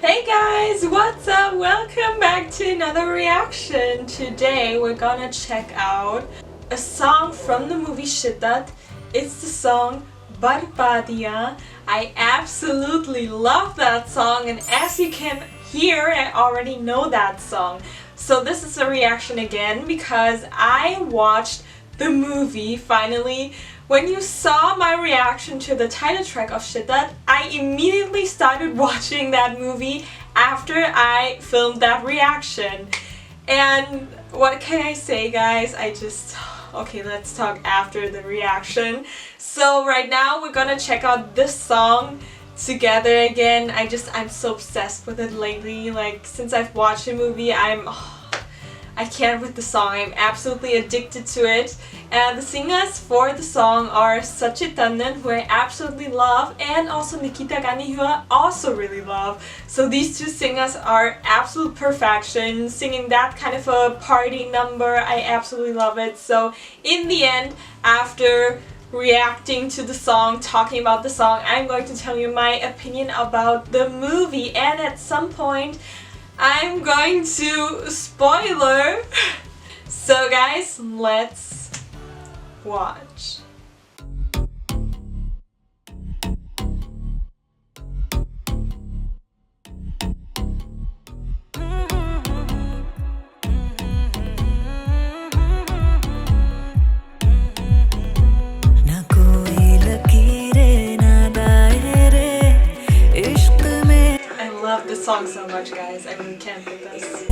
Hey guys, what's up? Welcome back to another reaction. Today we're gonna check out a song from the movie Shiddat. It's the song Barbaadiyan. I absolutely love that song, and as you can hear, I already know that song. So this is a reaction again because I watched the movie finally. When you saw my reaction to the title track of Shiddat, I immediately started watching that movie after I filmed that reaction. And what can I say, guys? Okay, let's talk after the reaction. So right now we're gonna check out this song together again. I'm so obsessed with it lately. Like, since I've watched the movie, I can't with the song. I'm absolutely addicted to it. And the singers for the song are Sachit Tandon, who I absolutely love, and also Nikita Gandhi, who I also really love. So these two singers are absolute perfection, singing that kind of a party number. I absolutely love it. So in the end, after reacting to the song, talking about the song, I'm going to tell you my opinion about the movie, and at some point I'm going to spoiler. So guys, let's watch. I love this song so much, guys. I really can't with this.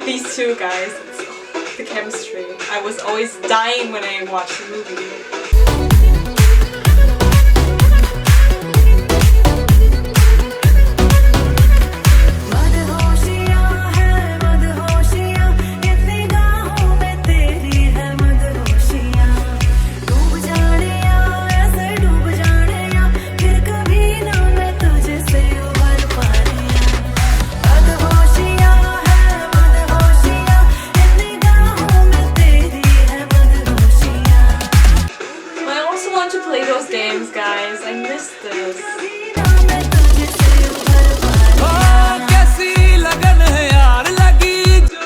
These two guys, it's the chemistry. I was always dying when I watched the movie. Guys, I missed this.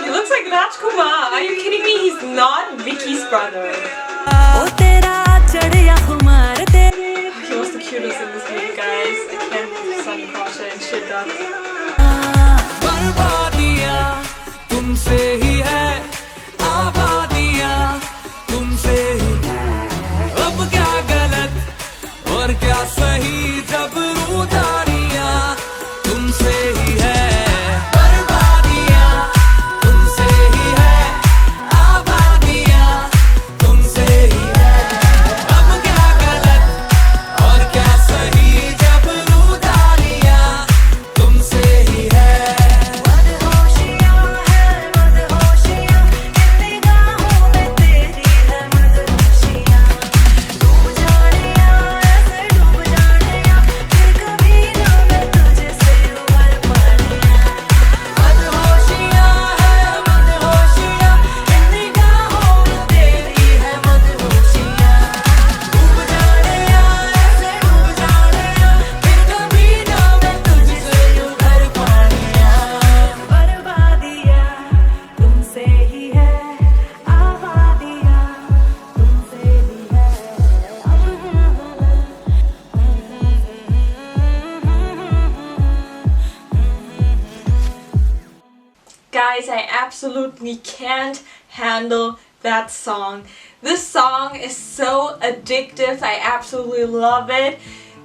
He looks like Kumar. Are you kidding me? He's not Vicky's brother. He was the cutest in this movie, guys. I can't believe Sunny Kaushal and Shiddat. absolutely can't handle that song. This song is so addictive. I absolutely love it.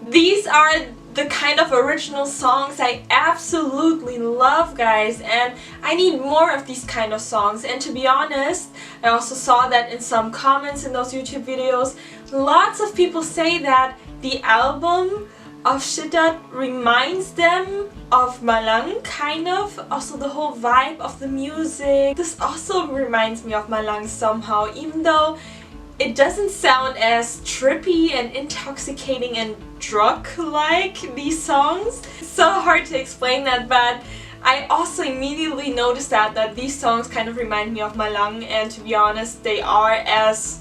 These are the kind of original songs I absolutely love, guys, and I need more of these kind of songs. And to be honest, I also saw that in some comments in those YouTube videos, lots of people say that the album of Shiddat reminds them of Madan, kind of. Also the whole vibe of the music. This also reminds me of Madan somehow, even though it doesn't sound as trippy and intoxicating and drug-like, these songs. It's so hard to explain that, but I also immediately noticed that these songs kind of remind me of Madan, and to be honest, they are as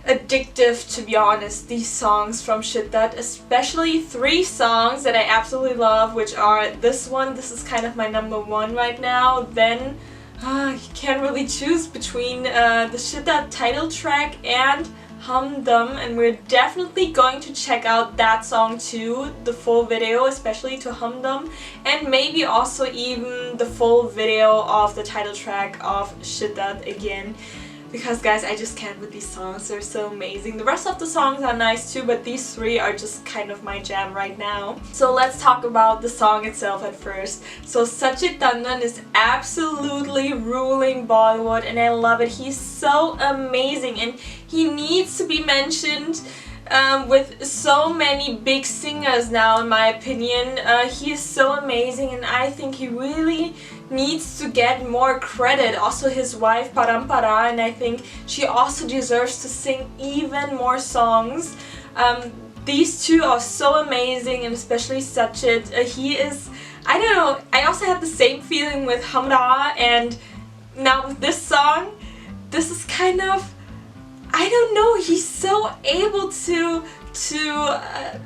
addictive, to be honest, these songs from Shiddat, especially 3 songs that I absolutely love, which are this one. This is kind of my number 1 right now. Then you can't really choose between the Shiddat title track and Humdum, and we're definitely going to check out that song too, the full video, especially to Humdum, and maybe also even the full video of the title track of Shiddat again. Because guys, I just can't with these songs, they're so amazing. The rest of the songs are nice too, but these 3 are just kind of my jam right now. So let's talk about the song itself at first. So Sajid Tandon is absolutely ruling Bollywood and I love it. He's so amazing and he needs to be mentioned with so many big singers now, in my opinion. He is so amazing and I think he really needs to get more credit. Also his wife Parampara, and I think she also deserves to sing even more songs. These 2 are so amazing, and especially Sajid. He is, I don't know, I also had the same feeling with Hamra, and now with this song, this is kind of, I don't know, he's so able to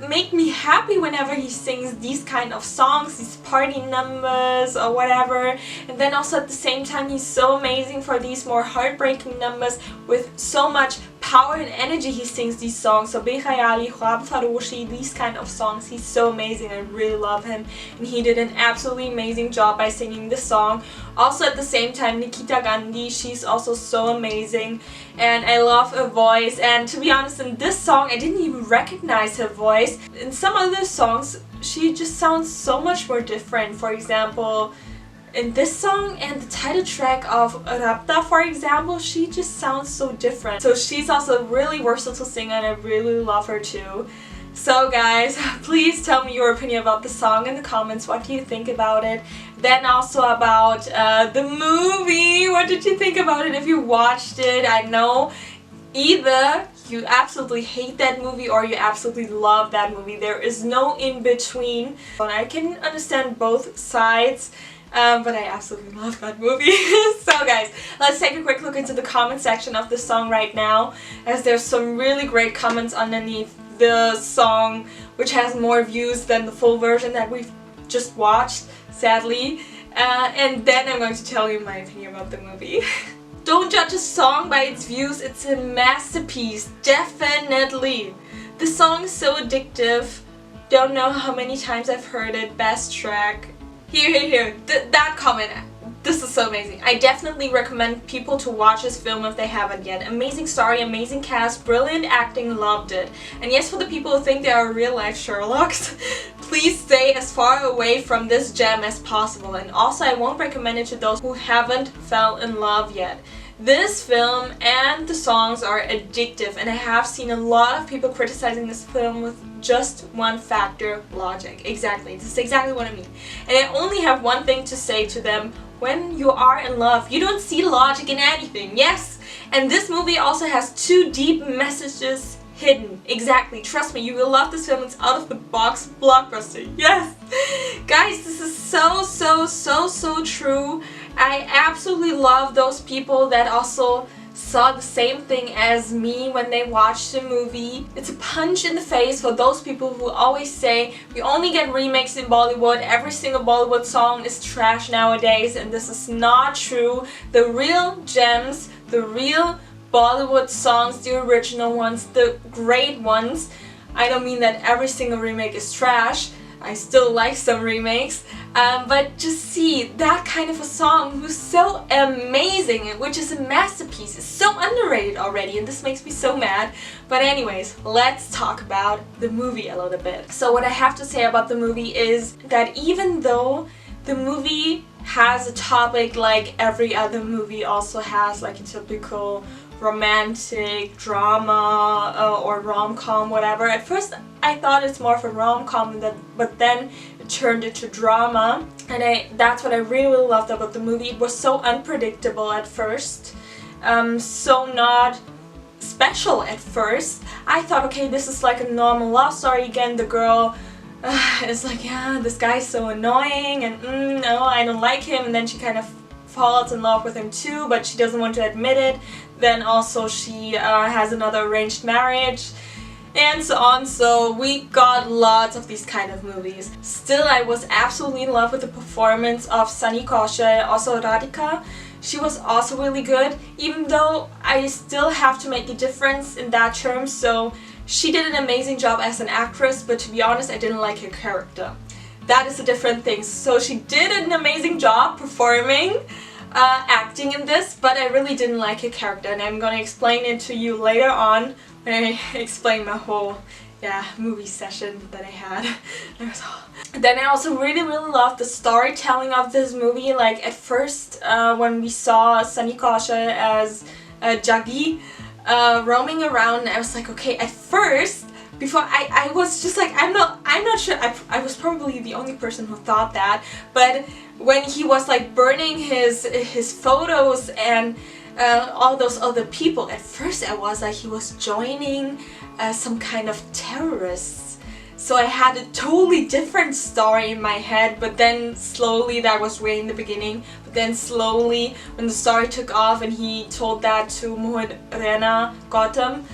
make me happy whenever he sings these kind of songs, these party numbers or whatever. And then also at the same time, he's so amazing for these more heartbreaking numbers with so much power and energy. He sings these songs. So Bekhayali, Khwab Faroshi, these kind of songs, he's so amazing. I really love him, and he did an absolutely amazing job by singing this song. Also at the same time, Nikita Gandhi, she's also so amazing, and I love her voice. And to be honest, in this song I didn't even recognize her voice. In some other songs she just sounds so much more different. For example, in this song and the title track of Rapta, for example, she just sounds so different. So she's also a really versatile singer and I really love her too. So guys, please tell me your opinion about the song in the comments. What do you think about it? Then also about the movie. What did you think about it if you watched it? I know either you absolutely hate that movie or you absolutely love that movie. There is no in between. And I can understand both sides. But I absolutely love that movie. So guys, let's take a quick look into the comment section of the song right now, as there's some really great comments underneath the song, which has more views than the full version that we've just watched, sadly. And then I'm going to tell you my opinion about the movie. Don't judge a song by its views, it's a masterpiece, definitely. The song is so addictive. Don't know how many times I've heard it. Best track. Here. That comment. This is so amazing. I definitely recommend people to watch this film if they haven't yet. Amazing story, amazing cast, brilliant acting, loved it. And yes, for the people who think they are real life Sherlocks, please stay as far away from this gem as possible. And also I won't recommend it to those who haven't fell in love yet. This film and the songs are addictive, and I have seen a lot of people criticizing this film with just one factor: logic. Exactly, this is exactly what I mean. And I only have one thing to say to them: when you are in love, you don't see logic in anything, yes? And this movie also has 2 deep messages hidden. Exactly, trust me, you will love this film. It's out of the box blockbuster, yes! Guys, this is so true. I absolutely love those people that also saw the same thing as me when they watched the movie. It's a punch in the face for those people who always say we only get remakes in Bollywood, every single Bollywood song is trash nowadays, and this is not true. The real gems, the real Bollywood songs, the original ones, the great ones, I don't mean that every single remake is trash. I still like some remakes, but just see that kind of a song who's so amazing, which is a masterpiece, is so underrated already, and this makes me so mad. But anyways, let's talk about the movie a little bit. So what I have to say about the movie is that even though the movie has a topic like every other movie also has, like a typical romantic drama or rom-com, whatever. At first I thought it's more of a rom-com, but then it turned into drama, and that's what I really loved about the movie. It was so unpredictable at first, so not special at first. I thought, okay, this is like a normal love story again. The girl is like, yeah, this guy's so annoying, and no, I don't like him, and then she kind of falls in love with him too, but she doesn't want to admit it. Then also she has another arranged marriage, and so on. So we got lots of these kind of movies. Still, I was absolutely in love with the performance of Sunny Kaushal, also Radhika. She was also really good, even though I still have to make a difference in that term. So she did an amazing job as an actress, but to be honest, I didn't like her character. That is a different thing. So she did an amazing job performing, acting in this, but I really didn't like her character, and I'm gonna explain it to you later on when I explain my whole movie session that I had. Then I also really loved the storytelling of this movie. Like at first when we saw Sunny Kaushal as Jaggi roaming around, I was like, okay, at first before I was just like, I'm not sure, I was probably the only person who thought that, but when he was like burning his photos and all those other people, at first I was like he was joining some kind of terrorists. So I had a totally different story in my head, but then slowly, that was way in the beginning, but then slowly when the story took off and he told that to Mohit, Raina, Gautam,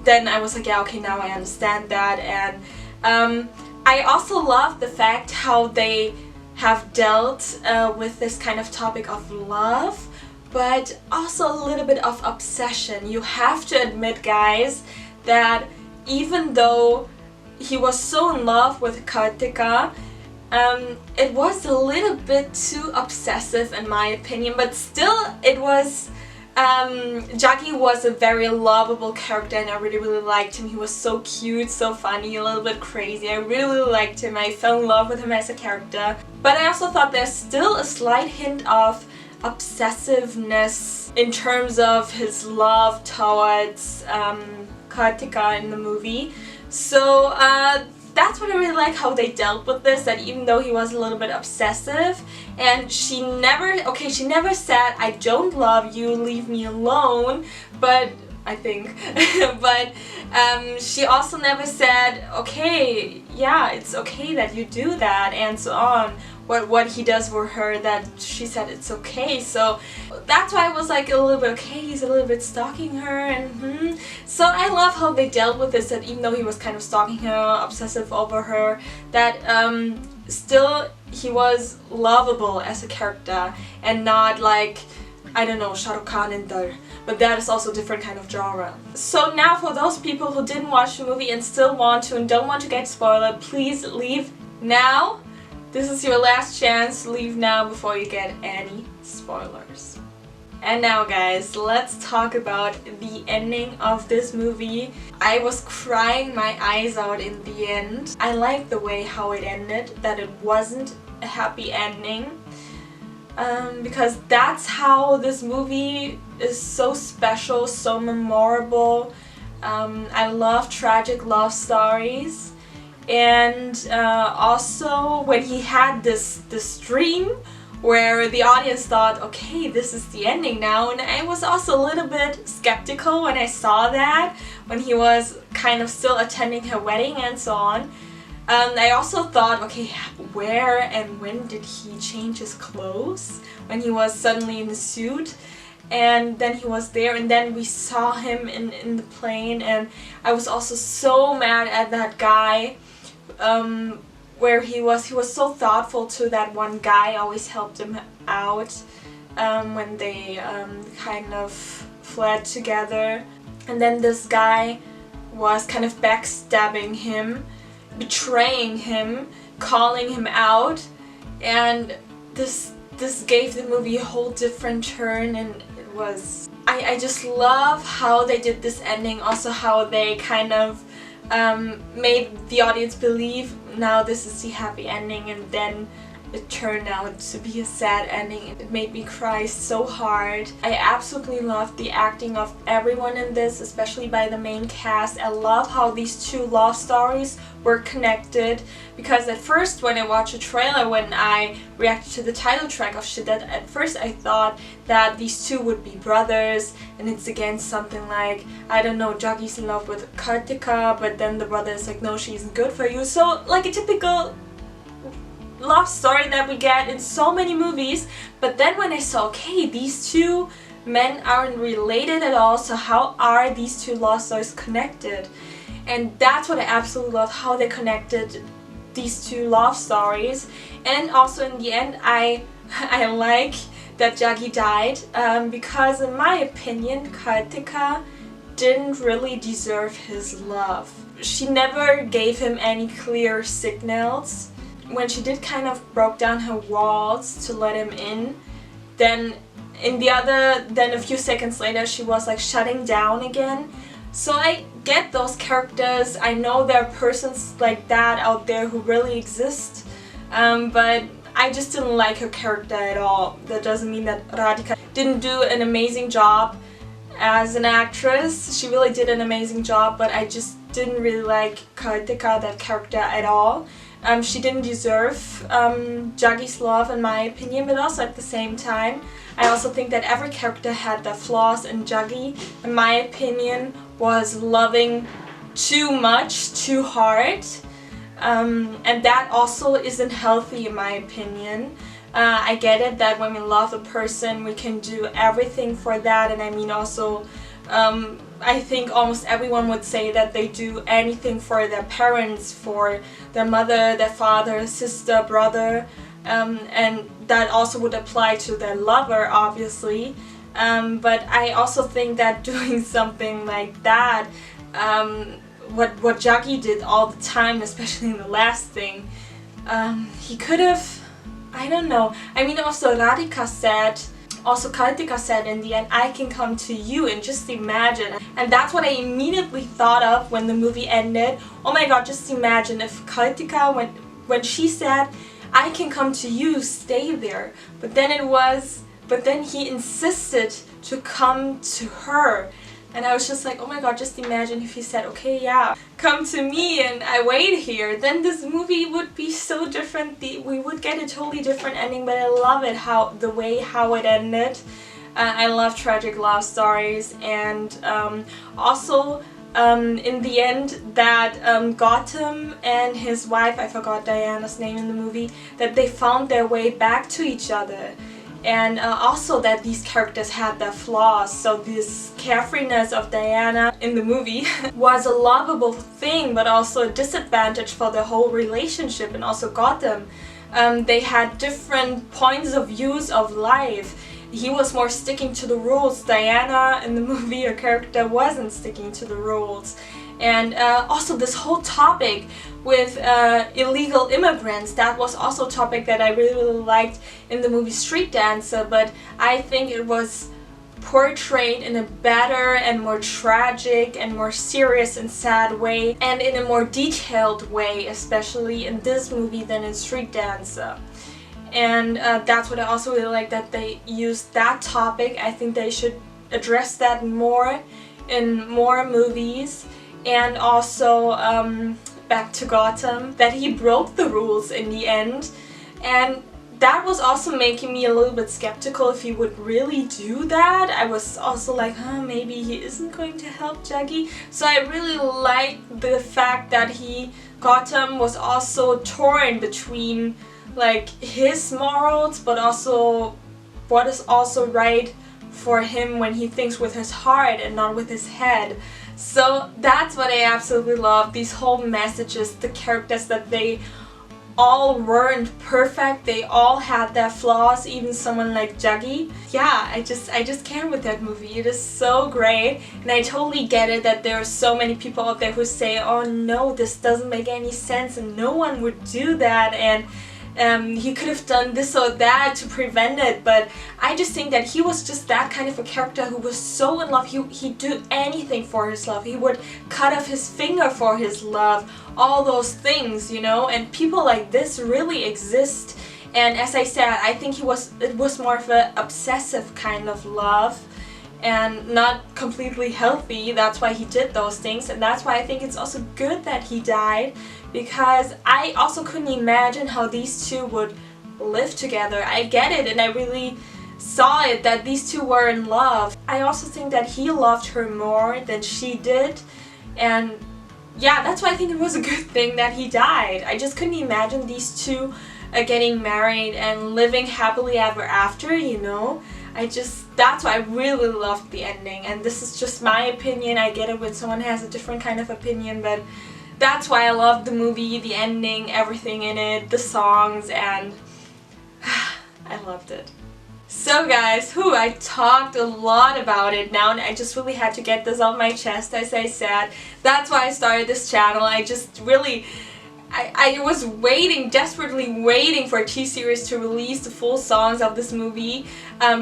then I was like, yeah, okay, now I understand that. And I also love the fact how they have dealt with this kind of topic of love, but also a little bit of obsession. You have to admit, guys, that even though he was so in love with Radhika, it was a little bit too obsessive in my opinion, but still it was, Jaggi was a very lovable character, and I really liked him. He was so cute, so funny, a little bit crazy. I really liked him. I fell in love with him as a character. But I also thought there's still a slight hint of obsessiveness in terms of his love towards Radhika in the movie. So that's what I really like, how they dealt with this, that even though he was a little bit obsessive, and she never said, I don't love you, leave me alone, but I think, but she also never said, okay, yeah, it's okay that you do that, and so on. What he does for her, that she said it's okay. So that's why I was like a little bit, okay, he's a little bit stalking her, and so I love how they dealt with this, that even though he was kind of stalking her, obsessive over her, that still he was lovable as a character, and not like, I don't know, Shah Rukh Khan and Dar. But that is also a different kind of genre. So now for those people who didn't watch the movie and still want to and don't want to get spoiled, please leave now. This is your last chance. Leave now before you get any spoilers. And now, guys, let's talk about the ending of this movie. I was crying my eyes out in the end. I liked the way how it ended, that it wasn't a happy ending. Because that's how this movie is so special, so memorable. I love tragic love stories. And also when he had this dream where the audience thought, okay, this is the ending now, and I was also a little bit skeptical when I saw that, when he was kind of still attending her wedding and so on. I also thought, okay, where and when did he change his clothes? When he was suddenly in the suit, and then he was there, and then we saw him in the plane, and I was also so mad at that guy, where he was so thoughtful to that one guy, always helped him out when they kind of fled together, and then this guy was kind of backstabbing him. betraying him, calling him out, and this gave the movie a whole different turn, and it was... I just love how they did this ending, also how they kind of made the audience believe now this is the happy ending, and then it turned out to be a sad ending. It made me cry so hard. I absolutely loved the acting of everyone in this, especially by the main cast. I love how these two love stories were connected, because at first when I watched the trailer, when I reacted to the title track of Shiddat, at first I thought that these two would be brothers, and it's again something like, I don't know, Jaggi's in love with Radhika, but then the brother is like, no, she isn't good for you. So like a typical love story that we get in so many movies. But then when I saw, okay, these two men aren't related at all, so how are these two love stories connected? And that's what I absolutely love, how they connected these two love stories. And also in the end, I like that Jaggi died, because in my opinion, Radhika didn't really deserve his love. She never gave him any clear signals. When she did kind of broke down her walls to let him in, then a few seconds later she was like shutting down again. So I get those characters. I know there are persons like that out there who really exist, but I just didn't like her character at all. That doesn't mean that Radhika didn't do an amazing job as an actress. She really did an amazing job, but I just didn't really like Radhika, that character, at all. She didn't deserve Jaggi's love in my opinion, but also at the same time, I also think that every character had their flaws, and Jaggi, in my opinion, was loving too much, too hard, and that also isn't healthy in my opinion. I get it that when we love a person, we can do everything for that, and I mean also, I think almost everyone would say that they do anything for their parents, for their mother, their father, sister, brother, and that also would apply to their lover, obviously. But I also think that doing something like that, what Jaggi did all the time, especially in the last thing, he could have, I don't know. I mean, also Radhika said, also Radhika said in the end, I can come to you, and just imagine. And that's what I immediately thought of when the movie ended. Oh my god, just imagine if Radhika, when she said, I can come to you, stay there. But then he insisted to come to her. And I was just like, oh my god, just imagine if he said, okay, yeah, come to me and I wait here. Then this movie would be so different. We would get a totally different ending, but I love it, the way how it ended. I love tragic love stories, and also in the end that Gautam and his wife, I forgot Diana's name in the movie, that they found their way back to each other. And also that these characters had their flaws, so this carefreeness of Diana in the movie was a lovable thing, but also a disadvantage for the whole relationship. And also Gautam, they had different points of views of life. He was more sticking to the rules. Diana in the movie, her character, wasn't sticking to the rules. And also this whole topic with illegal immigrants, that was also a topic that I really liked in the movie Street Dancer, but I think it was portrayed in a better and more tragic and more serious and sad way, and in a more detailed way, especially in this movie than in Street Dancer. And that's what I also really like, that they used that topic. I think they should address that more in more movies. And also back to Gautam, that he broke the rules in the end, and that was also making me a little bit skeptical if he would really do that. I was also like, maybe he isn't going to help Jaggi. So I really like the fact that Gautam was also torn between like his morals, but also what is also right for him when he thinks with his heart and not with his head. So that's what I absolutely love, these whole messages, the characters that they all weren't perfect. They all had their flaws, even someone like Juggy. Yeah, I just can't with that movie. It is so great, and I totally get it that there are so many people out there who say, oh no, this doesn't make any sense and no one would do that, and he could have done this or that to prevent it. But I just think that he was just that kind of a character who was so in love. He'd do anything for his love. He would cut off his finger for his love. All those things, you know, and people like this really exist. And as I said, I think it was more of an obsessive kind of love and not completely healthy. That's why he did those things, and that's why I think it's also good that he died, because I also couldn't imagine how these two would live together. I get it, and I really saw it that these two were in love. I also think that he loved her more than she did, and yeah, that's why I think it was a good thing that he died. I just couldn't imagine these two getting married and living happily ever after, you know. That's why I really loved the ending, and this is just my opinion. I get it when someone has a different kind of opinion, but that's why I loved the movie, the ending, everything in it, the songs, and I loved it. So guys, I talked a lot about it now, and I just really had to get this off my chest, as I said. That's why I started this channel. I just really, I was desperately waiting for a T-Series to release the full songs of this movie,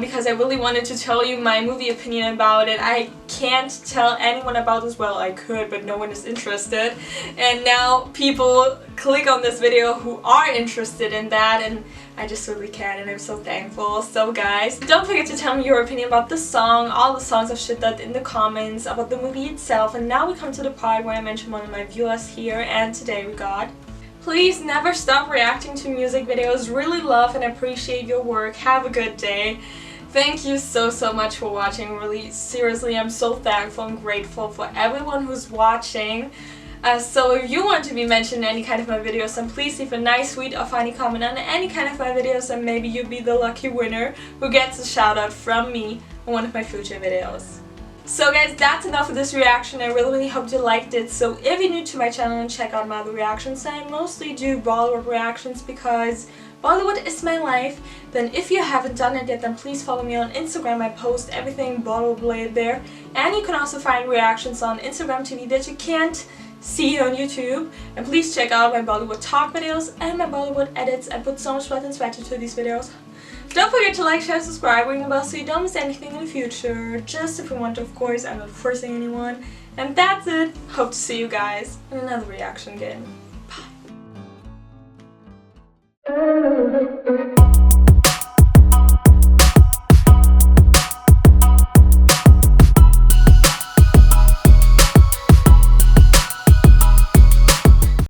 because I really wanted to tell you my movie opinion about it. I can't tell anyone about this. Well, I could, but no one is interested. And now people click on this video who are interested in that, and I just really can, and I'm so thankful. So guys, don't forget to tell me your opinion about the song, all the songs of Shiddat in the comments, about the movie itself. And now we come to the part where I mention one of my viewers here, and today we got: please never stop reacting to music videos. Really love and appreciate your work. Have a good day. Thank you so much for watching. Really, seriously, I'm so thankful and grateful for everyone who's watching. So if you want to be mentioned in any kind of my videos, then please leave a nice, sweet or funny comment on any kind of my videos, and maybe you'll be the lucky winner who gets a shout out from me on one of my future videos. So guys, that's enough of this reaction. I really hope you liked it. So if you're new to my channel and check out my other reactions, I mostly do Bollywood reactions because Bollywood is my life. Then if you haven't done it yet, then please follow me on Instagram. I post everything Bollywood related there. And you can also find reactions on Instagram TV that you can't see on YouTube. And please check out my Bollywood talk videos and my Bollywood edits. I put so much blood and sweat into these videos. Don't forget to like, share, subscribe, ring the bell so you don't miss anything in the future. Just if you want to, of course. I'm not forcing anyone. And that's it. Hope to see you guys in another reaction game. Bye.